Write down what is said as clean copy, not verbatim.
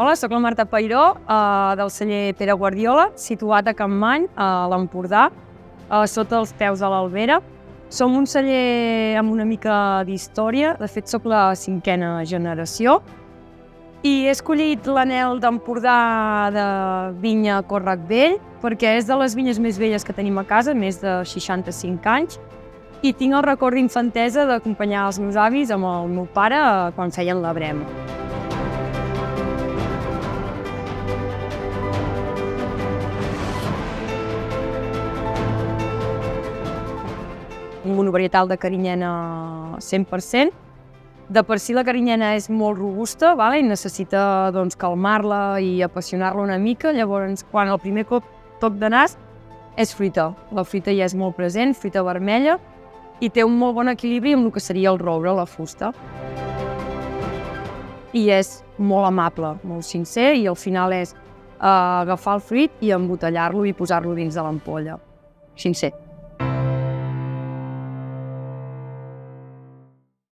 Hola, sóc la Marta Peiró, del celler Pere Guardiola, situat a Capmany, a l'Empordà, sota els peus de l'Albera. Som un celler amb una mica d'història, de fet sóc la 5a generació, i he escollit l'anel d'Empordà de vinya Còrrec Vell perquè és de les vinyes més velles que tenim a casa, més de 65 anys, i tinc el record d'infantesa d'acompanyar els meus avis amb el meu pare quan feien la brema. Un monovarietal de carinyena 100%. De per si la carinyena és molt robusta i necessita calmar-la i apassionar-la una mica, llavors quan el primer toc de nas és fruita. La fruita ja és molt present, fruita vermella, i té un molt bon equilibri amb el que seria el roure, la fusta. I és molt amable, molt sincer, i al final és agafar el fruit i embotellar-lo i posar-lo dins de l'ampolla. Sincer.